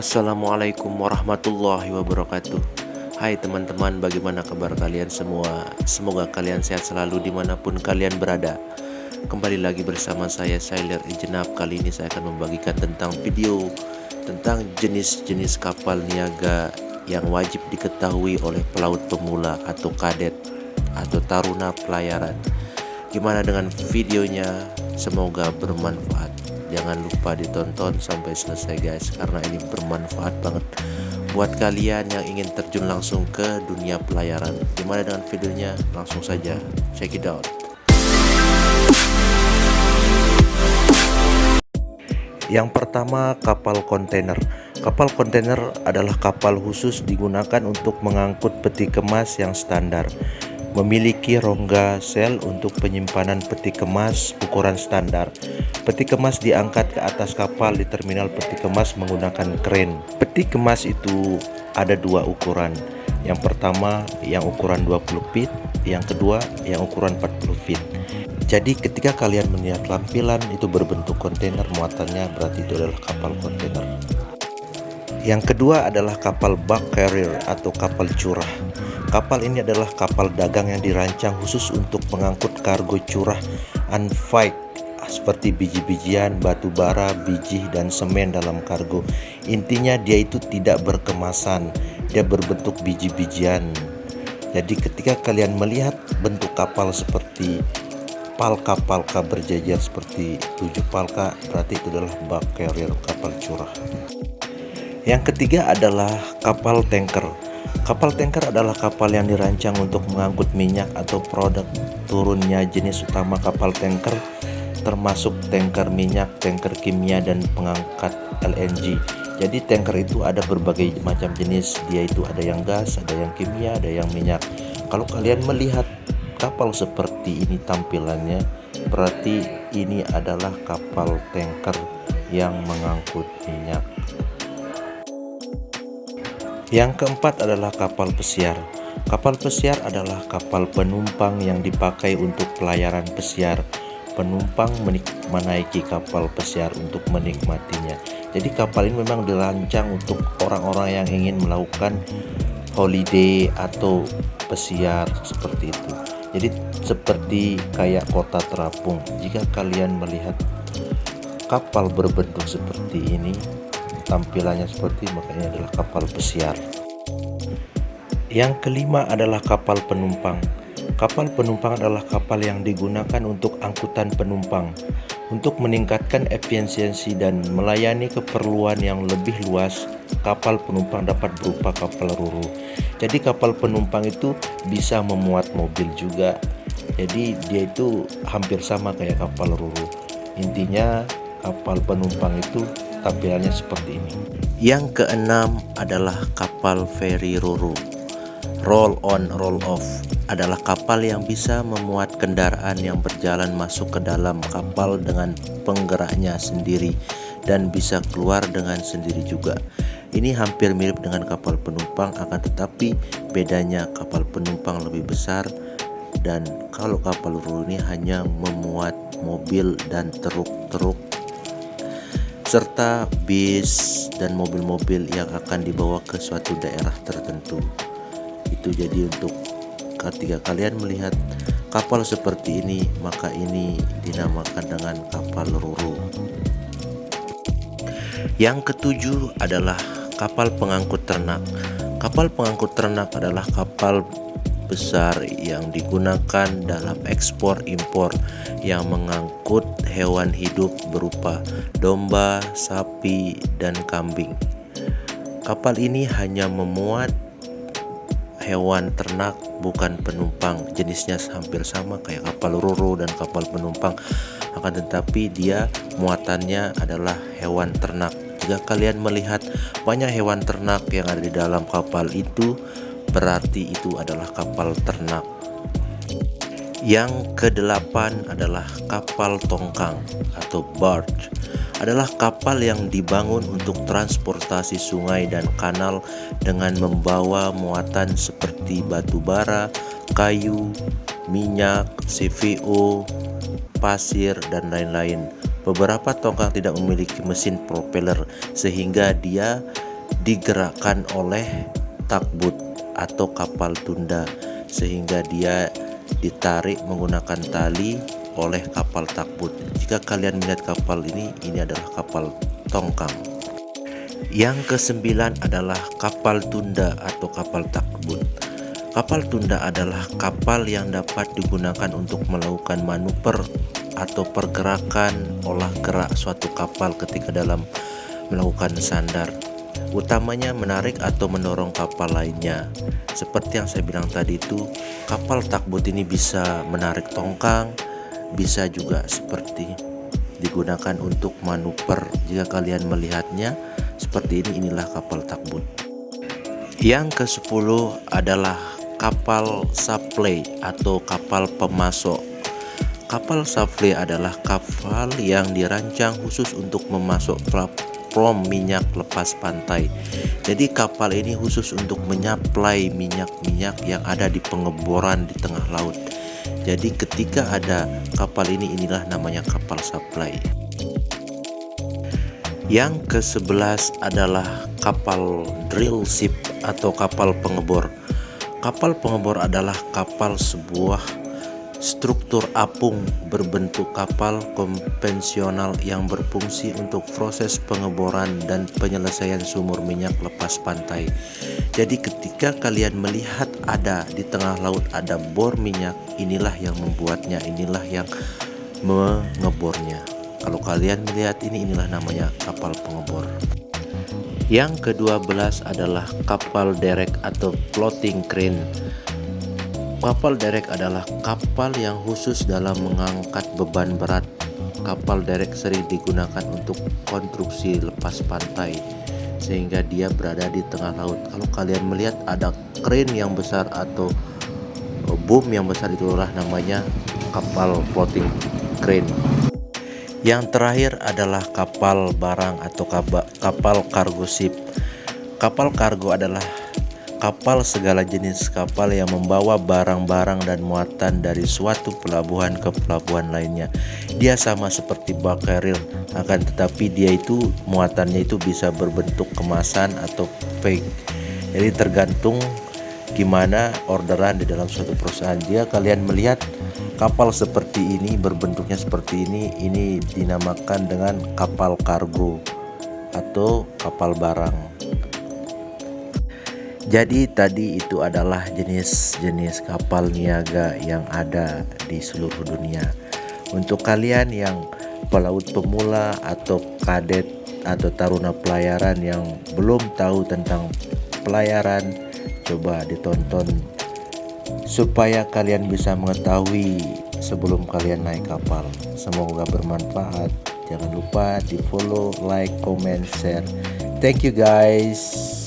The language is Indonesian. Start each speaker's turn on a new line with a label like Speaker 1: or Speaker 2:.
Speaker 1: Assalamualaikum warahmatullahi wabarakatuh. Hai teman-teman, bagaimana kabar kalian semua? Semoga kalian sehat selalu dimanapun kalian berada. Kembali lagi bersama saya Sailer Ijenab. Kali ini saya akan membagikan tentang video tentang jenis-jenis kapal niaga yang wajib diketahui oleh pelaut pemula atau kadet atau taruna pelayaran. Gimana dengan videonya? Semoga bermanfaat. Jangan lupa ditonton sampai selesai guys, karena ini bermanfaat banget buat kalian yang ingin terjun langsung ke dunia pelayaran. Gimana dengan videonya? Langsung saja check it out. Yang pertama, kapal kontainer. Kapal kontainer adalah kapal khusus digunakan untuk mengangkut peti kemas yang standar. Memiliki rongga sel untuk penyimpanan peti kemas ukuran standar. Peti kemas diangkat ke atas kapal di terminal peti kemas menggunakan kren. Peti kemas itu ada dua ukuran. Yang pertama yang ukuran 20 feet, yang kedua yang ukuran 40 feet. Jadi ketika kalian melihat lampilan itu berbentuk kontainer, muatannya berarti itu adalah kapal kontainer. Yang kedua adalah kapal bulk carrier atau kapal curah. Kapal ini adalah kapal dagang yang dirancang khusus untuk mengangkut kargo curah unfight seperti biji-bijian, batu bara, biji, dan semen dalam kargo. Intinya dia itu tidak berkemasan, dia berbentuk biji-bijian. Jadi ketika kalian melihat bentuk kapal seperti palka-palka berjajar seperti 7 palka, berarti itu adalah bulk carrier, kapal curah. Yang ketiga adalah kapal tanker. Kapal tanker adalah kapal yang dirancang untuk mengangkut minyak atau produk turunnya jenis utama kapal tanker, termasuk tanker minyak, tanker kimia, dan pengangkat LNG. Jadi tanker itu ada berbagai macam jenis, dia itu ada yang gas, ada yang kimia, ada yang minyak. Kalau kalian melihat kapal seperti ini tampilannya, berarti ini adalah kapal tanker yang mengangkut minyak. Yang keempat adalah kapal pesiar. Kapal pesiar adalah kapal penumpang yang dipakai untuk pelayaran pesiar. Penumpang menaiki kapal pesiar untuk menikmatinya. Jadi kapal ini memang dirancang untuk orang-orang yang ingin melakukan holiday atau pesiar seperti itu. Jadi seperti kayak kota terapung. Jika kalian melihat kapal berbentuk seperti ini, tampilannya seperti, makanya adalah kapal pesiar. Yang kelima adalah kapal penumpang. Kapal penumpang adalah kapal yang digunakan untuk angkutan penumpang. Untuk meningkatkan efisiensi dan melayani keperluan yang lebih luas, kapal penumpang dapat berupa kapal roro. Jadi kapal penumpang itu bisa memuat mobil juga. Jadi dia itu hampir sama kayak kapal roro. Intinya kapal penumpang itu tampilannya seperti ini. Yang keenam adalah kapal feri roro. Roll on roll off adalah kapal yang bisa memuat kendaraan yang berjalan masuk ke dalam kapal dengan penggeraknya sendiri dan bisa keluar dengan sendiri juga. Ini hampir mirip dengan kapal penumpang, akan tetapi bedanya kapal penumpang lebih besar, dan kalau kapal roro ini hanya memuat mobil dan truk-truk serta bis dan mobil-mobil yang akan dibawa ke suatu daerah tertentu. Itu jadi untuk ketika kalian melihat kapal seperti ini, maka ini dinamakan dengan kapal roro. Yang ketujuh adalah kapal pengangkut ternak. Kapal pengangkut ternak adalah kapal besar yang digunakan dalam ekspor impor yang mengangkut hewan hidup berupa domba, sapi, dan kambing. Kapal ini hanya memuat hewan ternak, bukan penumpang. Jenisnya hampir sama kayak kapal roro dan kapal penumpang, akan tetapi dia muatannya adalah hewan ternak. Jika kalian melihat banyak hewan ternak yang ada di dalam kapal itu, berarti itu adalah kapal ternak. Yang kedelapan adalah kapal tongkang atau barge. Adalah kapal yang dibangun untuk transportasi sungai dan kanal dengan membawa muatan seperti batu bara, kayu, minyak, CVO, pasir, dan lain-lain. Beberapa tongkang tidak memiliki mesin propeller sehingga dia digerakkan oleh tugboat atau kapal tunda, sehingga dia ditarik menggunakan tali oleh kapal tugboat. Jika kalian melihat kapal ini adalah kapal tongkang. Yang kesembilan adalah kapal tunda atau kapal tugboat. Kapal tunda adalah kapal yang dapat digunakan untuk melakukan manuver atau pergerakan olah gerak suatu kapal ketika dalam melakukan sandar, utamanya menarik atau mendorong kapal lainnya. Seperti yang saya bilang tadi itu, kapal tugboat ini bisa menarik tongkang, bisa juga seperti digunakan untuk manuver. Jika kalian melihatnya seperti ini, inilah kapal tugboat. Yang ke-10 adalah kapal supply atau kapal pemasok. Kapal supply adalah kapal yang dirancang khusus untuk memasok platform minyak lepas pantai. Jadi kapal ini khusus untuk menyaplai minyak-minyak yang ada di pengeboran di tengah laut. Jadi ketika ada kapal ini, inilah namanya kapal supply. Yang ke-11 adalah kapal drill ship atau kapal pengebor. Kapal pengebor adalah kapal sebuah struktur apung berbentuk kapal konvensional yang berfungsi untuk proses pengeboran dan penyelesaian sumur minyak lepas pantai. Jadi ketika kalian melihat ada di tengah laut ada bor minyak, inilah yang membuatnya, inilah yang mengebornya. Kalau kalian melihat ini, inilah namanya kapal pengebor. Yang ke-12 adalah kapal derek atau floating crane. Kapal derek adalah kapal yang khusus dalam mengangkat beban berat. Kapal derek sering digunakan untuk konstruksi lepas pantai, sehingga dia berada di tengah laut. Kalau kalian melihat ada crane yang besar atau boom yang besar, itulah namanya kapal floating crane. Yang terakhir adalah kapal barang atau kapal cargo ship. Kapal kargo adalah kapal segala jenis kapal yang membawa barang-barang dan muatan dari suatu pelabuhan ke pelabuhan lainnya. Dia sama seperti bakaril, akan tetapi dia itu muatannya itu bisa berbentuk kemasan atau fake. Jadi tergantung gimana orderan di dalam suatu perusahaan. Jika kalian melihat kapal seperti ini, berbentuknya seperti ini dinamakan dengan kapal kargo atau kapal barang. Jadi tadi itu adalah jenis-jenis kapal niaga yang ada di seluruh dunia. Untuk kalian yang pelaut pemula atau kadet atau taruna pelayaran yang belum tahu tentang pelayaran, coba ditonton supaya kalian bisa mengetahui sebelum kalian naik kapal. Semoga bermanfaat. Jangan lupa di follow, like, comment, share. Thank you guys.